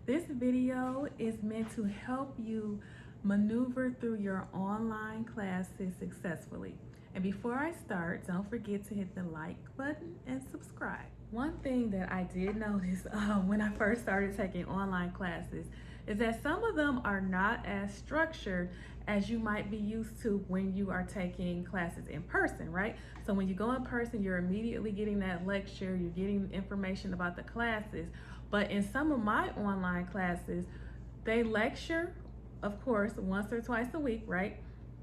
This video is meant to help you maneuver through your online classes successfully. And before I start, don't forget to hit the like button and subscribe. One thing that I did notice when I first started taking online classes is that some of them are not as structured as you might be used to when you are taking classes in person, right? So when you go in person, you're immediately getting that lecture, you're getting information about the classes. But in some of my online classes, they lecture, of course, once or twice a week, right?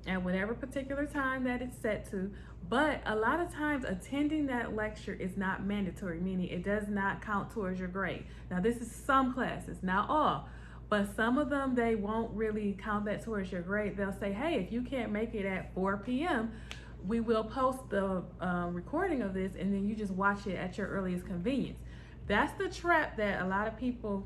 At whatever particular time that it's set to. But a lot of times attending that lecture is not mandatory, meaning it does not count towards your grade. Now this is some classes, not all, but some of them, they won't really count that towards your grade. They'll say, hey, if you can't make it at 4 p.m., we will post the recording of this and then you just watch it at your earliest convenience. That's the trap that a lot of people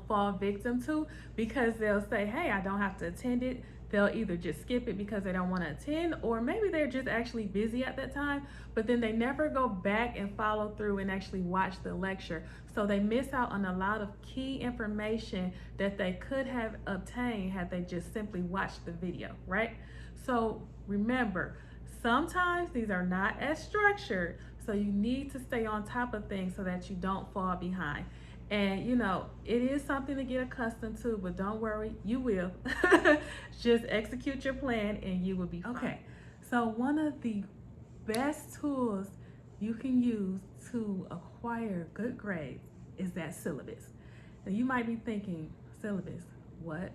fall victim to, because they'll say, hey, I don't have to attend it. They'll either just skip it because they don't want to attend, or maybe they're just actually busy at that time, but then they never go back and follow through and actually watch the lecture. So they miss out on a lot of key information that they could have obtained had they just simply watched the video, right? So remember, sometimes these are not as structured, so you need to stay on top of things so that you don't fall behind. And you know, it is something to get accustomed to, but don't worry, you will. Just execute your plan and you will be fine. Okay, so one of the best tools you can use to acquire good grades is that syllabus. Now you might be thinking, syllabus, what?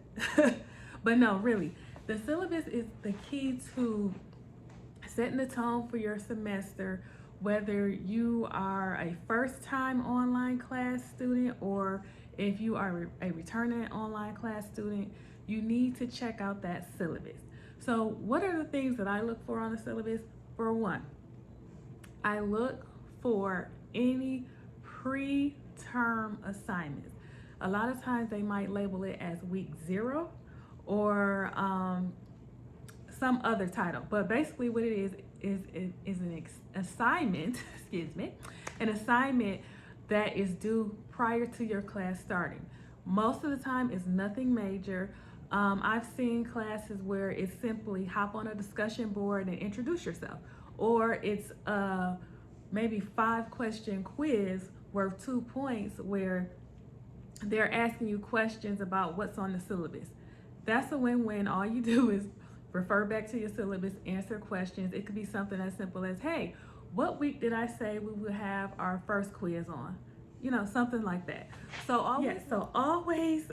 But no, really, the syllabus is the key to setting the tone for your semester, whether you are a first-time online class student or if you are a returning online class student, you need to check out that syllabus. So what are the things that I look for on the syllabus? For one, I look for any pre-term assignments. A lot of times they might label it as week 0 or some other title, but basically what it is an assignment, excuse me, an assignment that is due prior to your class starting. Most of the time it's nothing major. I've seen classes where it's simply hop on a discussion board and introduce yourself, or it's maybe 5-question quiz worth 2 points where they're asking you questions about what's on the syllabus. That's a win-win. All you do is refer back to your syllabus, answer questions. It could be something as simple as, hey, what week did I say we would have our first quiz on? You know, something like that. So always,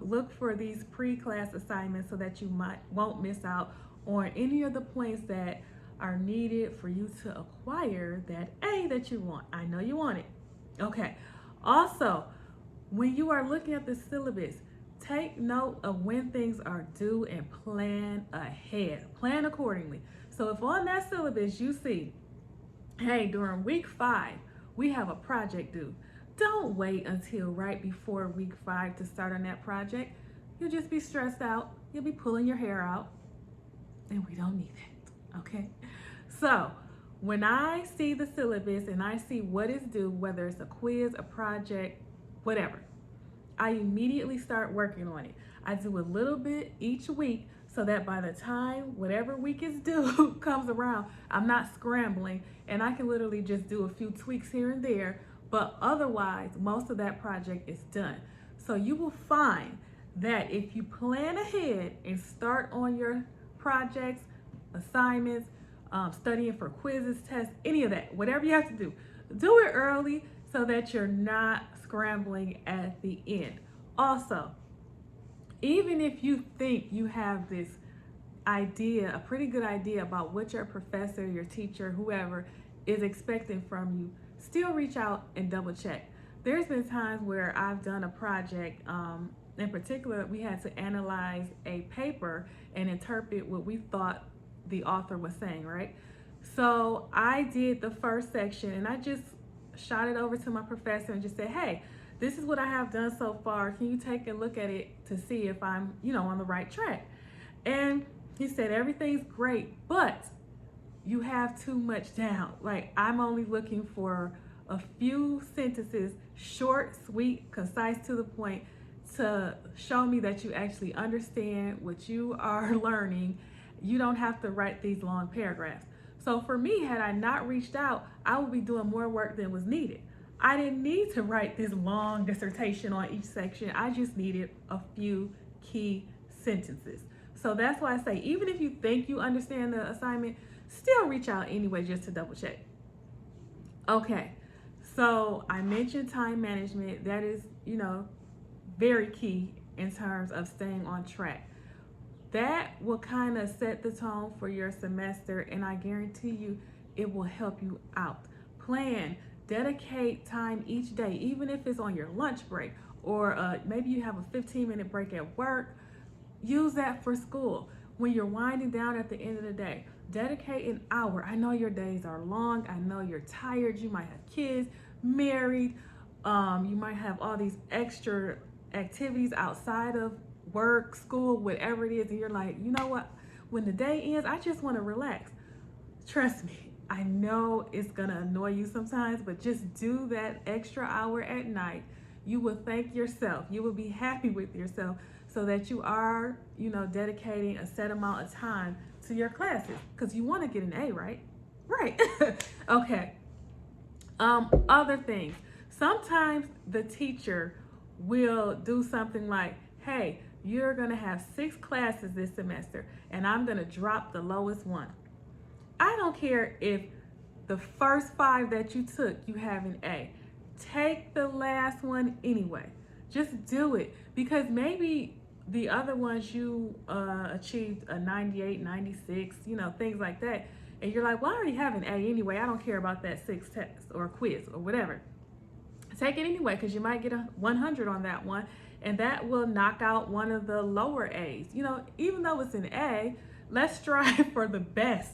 look for these pre-class assignments so that you won't miss out on any of the points that are needed for you to acquire that A that you want. I know you want it. Okay. Also, when you are looking at the syllabus, take note of when things are due and plan ahead. Plan accordingly. So if on that syllabus you see, hey, during week 5, we have a project due. Don't wait until right before week 5 to start on that project. You'll just be stressed out. You'll be pulling your hair out, and we don't need that, okay? So when I see the syllabus and I see what is due, whether it's a quiz, a project, whatever, I immediately start working on it. I do a little bit each week so that by the time whatever week is due comes around, I'm not scrambling and I can literally just do a few tweaks here and there, but otherwise most of that project is done. So you will find that if you plan ahead and start on your projects, assignments, studying for quizzes, tests, any of that, whatever you have to do it early so that you're not scrambling at the end. Also, even if you think you have this idea, a pretty good idea about what your professor, your teacher, whoever is expecting from you, still reach out and double check. There's been times where I've done a project, in particular, we had to analyze a paper and interpret what we thought the author was saying, right? So I did the first section and I just shot it over to my professor and just said, hey, this is what I have done so far. Can you take a look at it to see if I'm, on the right track? And he said, everything's great, but you have too much down. Like, I'm only looking for a few sentences, short, sweet, concise, to the point, to show me that you actually understand what you are learning. You don't have to write these long paragraphs. So for me, had I not reached out, I would be doing more work than was needed. I didn't need to write this long dissertation on each section. I just needed a few key sentences. So that's why I say, even if you think you understand the assignment, still reach out anyway just to double check. Okay, so I mentioned time management. That is, very key in terms of staying on track. That will kind of set the tone for your semester, and I guarantee you it will help you out. Plan, dedicate time each day, even if it's on your lunch break, or maybe you have a 15-minute break at work. Use that for school. When you're winding down at the end of the day, dedicate an hour. I know your days are long. I know you're tired. You might have kids, married. You might have all these extra activities outside of work, school, whatever it is. And you're like, you know what? When the day ends, I just want to relax. Trust me, I know it's going to annoy you sometimes, but just do that extra hour at night. You will thank yourself. You will be happy with yourself, so that you are, dedicating a set amount of time to your classes, because you want to get an A, right? Right. Okay. Other things. Sometimes the teacher will do something like, hey, you're going to have 6 classes this semester, and I'm going to drop the lowest one. I don't care if the first 5 that you took, you have an A. Take the last one anyway. Just do it, because maybe the other ones you achieved a 98, 96, things like that. And you're like, well, I already have an A anyway. I don't care about that 6 test or quiz or whatever. Take it anyway, because you might get a 100 on that one, and that will knock out one of the lower A's. Even though it's an A, let's strive for the best,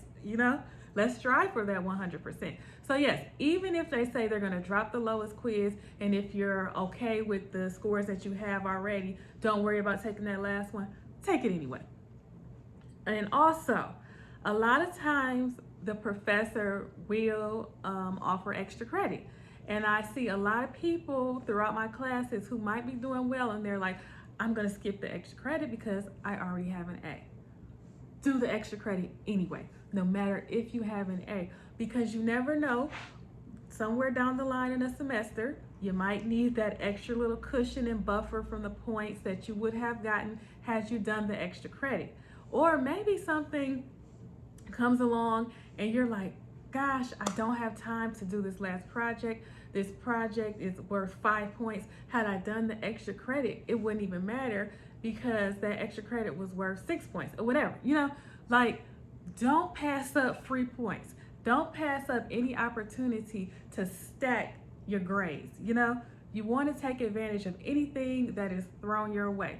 Let's strive for that 100%. So yes, even if they say they're going to drop the lowest quiz, and if you're okay with the scores that you have already, don't worry about taking that last one. Take it anyway. And also, a lot of times the professor will offer extra credit. And I see a lot of people throughout my classes who might be doing well, and they're like, I'm going to skip the extra credit because I already have an A. Do the extra credit anyway, no matter if you have an A, because you never know, somewhere down the line in a semester, you might need that extra little cushion and buffer from the points that you would have gotten had you done the extra credit. Or maybe something comes along and you're like, gosh, I don't have time to do this last project. This project is worth 5 points. Had I done the extra credit, it wouldn't even matter, because that extra credit was worth 6 points or whatever. Don't pass up free points. Don't pass up any opportunity to stack your grades. You want to take advantage of anything that is thrown your way.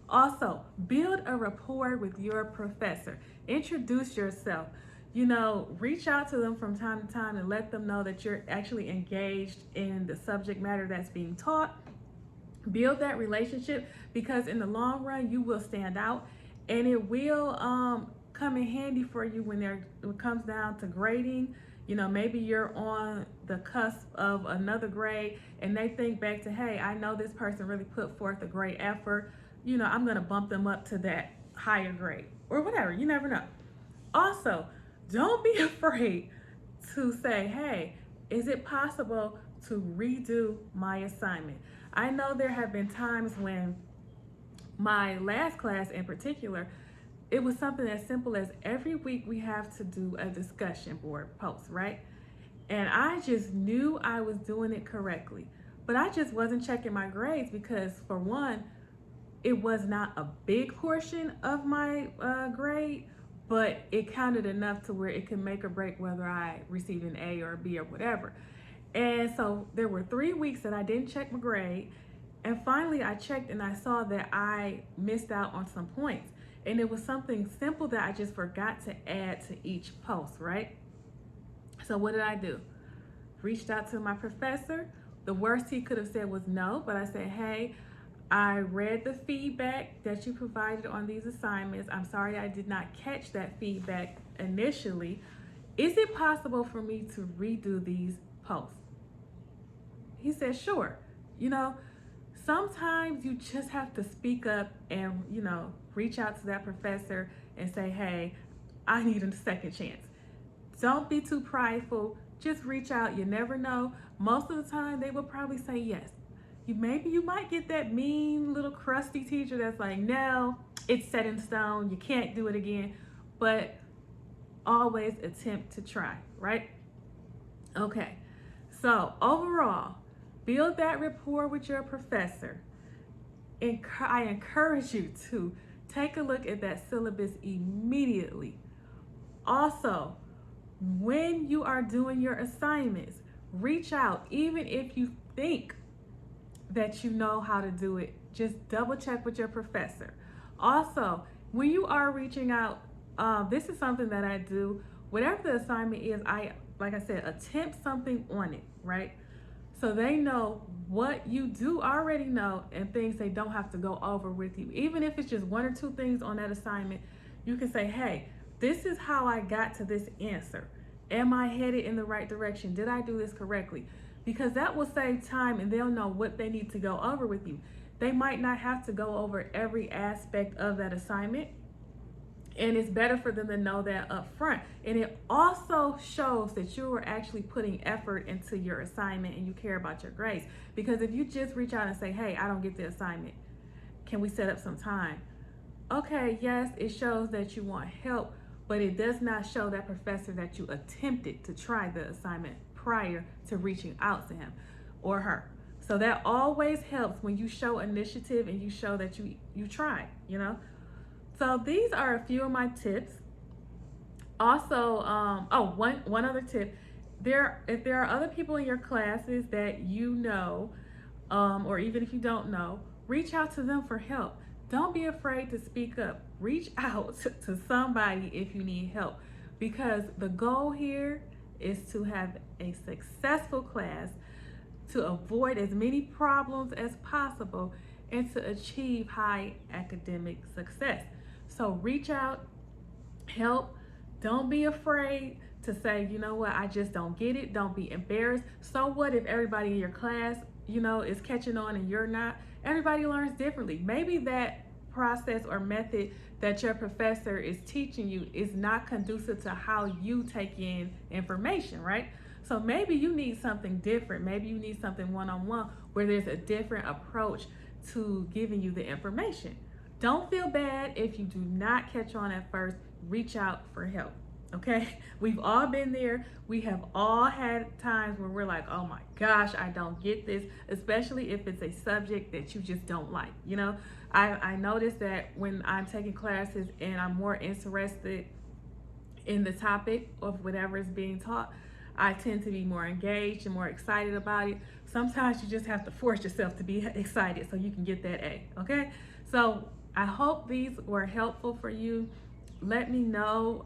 Also, build a rapport with your professor. Introduce yourself. Reach out to them from time to time and let them know that you're actually engaged in the subject matter that's being taught. Build that relationship, because in the long run, you will stand out, and it will come in handy for you when it comes down to grading. Maybe you're on the cusp of another grade and they think back to, hey, I know this person really put forth a great effort. I'm going to bump them up to that higher grade or whatever. You never know. Also, don't be afraid to say, hey, is it possible to redo my assignment? I know there have been times when my last class in particular, it was something as simple as every week we have to do a discussion board post, right? And I just knew I was doing it correctly, but I just wasn't checking my grades because, for one, it was not a big portion of my grade, but it counted enough to where it could make or break whether I received an A or a B or whatever. And so there were 3 weeks that I didn't check my grade. And finally I checked and I saw that I missed out on some points. And it was something simple that I just forgot to add to each post, right? So what did I do? Reached out to my professor. The worst he could have said was no, but I said, hey, I read the feedback that you provided on these assignments. I'm sorry I did not catch that feedback initially. Is it possible for me to redo these posts? He said, sure. You know, sometimes you just have to speak up and, reach out to that professor and say, hey, I need a second chance. Don't be too prideful. Just reach out. You never know. Most of the time, they will probably say yes. You might get that mean little crusty teacher that's like, no, it's set in stone. You can't do it again. But always attempt to try, right? Okay. So overall, build that rapport with your professor. I encourage you to take a look at that syllabus immediately. Also, when you are doing your assignments, reach out. Even if you think that you know how to do it, just double check with your professor. Also, when you are reaching out, this is something that I do. Whatever the assignment is, like I said, attempt something on it, right? So they know what you do already know and things they don't have to go over with you. Even if it's just one or two things on that assignment, you can say, hey, this is how I got to this answer. Am I headed in the right direction? Did I do this correctly? Because that will save time and they'll know what they need to go over with you. They might not have to go over every aspect of that assignment. And it's better for them to know that up front. And it also shows that you are actually putting effort into your assignment and you care about your grades. Because if you just reach out and say, hey, I don't get the assignment, can we set up some time? Okay, yes, it shows that you want help, but it does not show that professor that you attempted to try the assignment prior to reaching out to him or her. So that always helps when you show initiative and you show that you tried, So these are a few of my tips. Also, one other tip. If there are other people in your classes that you know, or even if you don't know, reach out to them for help. Don't be afraid to speak up. Reach out to somebody if you need help, because the goal here is to have a successful class, to avoid as many problems as possible, and to achieve high academic success. So reach out, help. Don't be afraid to say, you know what, I just don't get it. Don't be embarrassed. So what if everybody in your class, is catching on and you're not? Everybody learns differently. Maybe that process or method that your professor is teaching you is not conducive to how you take in information, right? So maybe you need something different. Maybe you need something one-on-one where there's a different approach to giving you the information. Don't feel bad if you do not catch on at first. Reach out for help, okay? We've all been there. We have all had times where we're like, oh my gosh, I don't get this, especially if it's a subject that you just don't like, I notice that when I'm taking classes and I'm more interested in the topic of whatever is being taught, I tend to be more engaged and more excited about it. Sometimes you just have to force yourself to be excited so you can get that A, okay? So I hope these were helpful for you. Let me know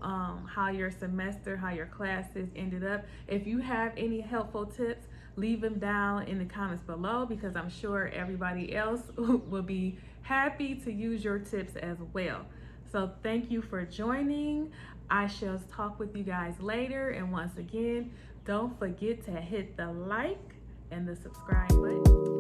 how your semester, how your classes ended up. If you have any helpful tips, leave them down in the comments below, because I'm sure everybody else will be happy to use your tips as well. So thank you for joining. I shall talk with you guys later. And once again, don't forget to hit the like and the subscribe button.